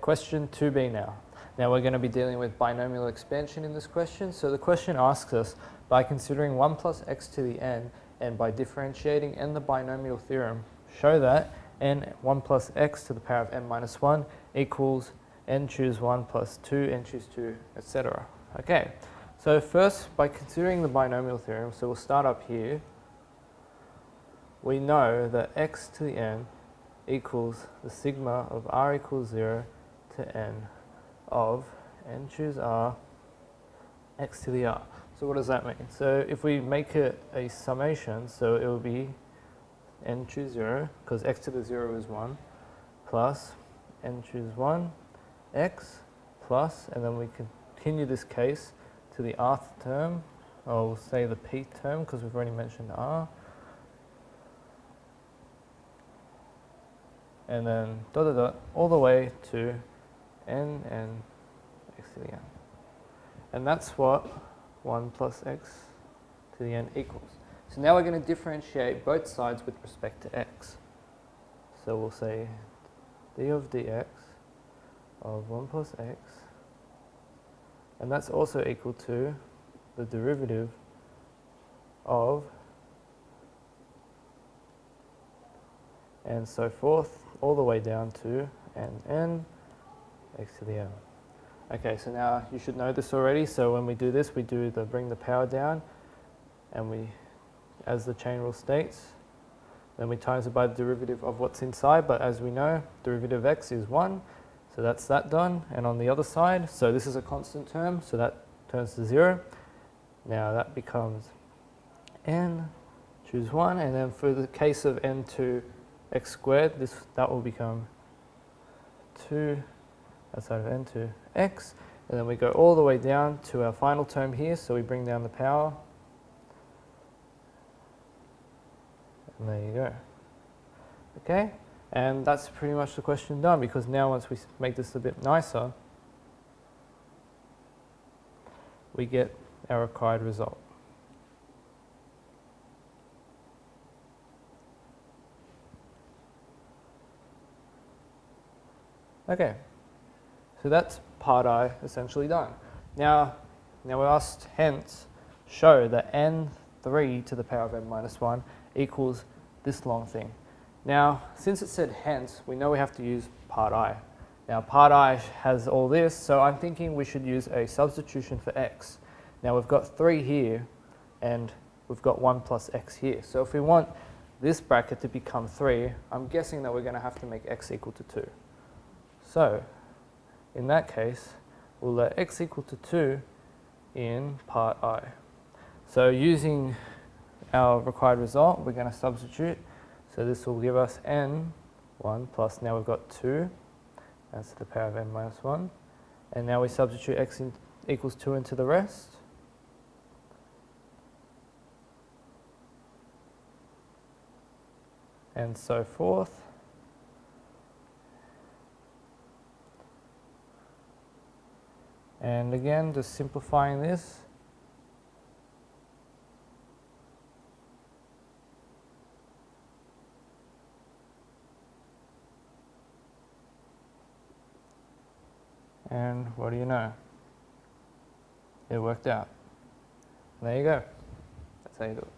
question 2b now. Now we're going to be dealing with binomial expansion in this question. So the question asks us, by considering 1 plus x to the n and by differentiating n the binomial theorem, show that n 1 plus x to the power of n minus 1 equals n choose 1 plus 2, n choose 2, etc. Okay, so first by considering the binomial theorem, so we'll start up here. We know that x to the n equals the sigma of r equals 0 to n of n choose r x to the r. So what does that mean? So if we make it a summation, so it will be n choose 0, because x to the 0 is 1, plus n choose 1 x plus, and then we continue this case to the rth term, or we'll say the p term because we've already mentioned r, and then dot dot dot all the way to n x to the n. And that's what 1 plus x to the n equals. So now we're going to differentiate both sides with respect to x. So we'll say d of dx of 1 plus x, and that's also equal to the derivative of, and so forth, all the way down to n x to the n. Okay, so now you should know this already. So when we do this, we do the bring the power down, and we, as the chain rule states, then we times it by the derivative of what's inside. But as we know, derivative of x is 1, so that's that done. And on the other side, so this is a constant term, so that turns to 0. Now that becomes n choose 1, and then for the case of n to x squared, that will become 2 outside of n to x, and then we go all the way down to our final term here, so we bring down the power, and there you go. Okay, and that's pretty much the question done, because now once we make this a bit nicer, we get our required result. Okay. So that's part I essentially done. Now we're asked, hence, show that n3 to the power of n minus 1 equals this long thing. Now, since it said hence, we know we have to use part I. Now, part I has all this, so I'm thinking we should use a substitution for x. Now, we've got 3 here, and we've got 1 plus x here. So if we want this bracket to become 3, I'm guessing that we're going to have to make x equal to 2. So, in that case, we'll let x equal to 2 in part I. So using our required result, we're going to substitute. So this will give us n1 plus, now we've got 2, that's to the power of n minus 1. And now we substitute x equals 2 into the rest. And so forth. And again, just simplifying this. And what do you know? It worked out. There you go. That's how you do it.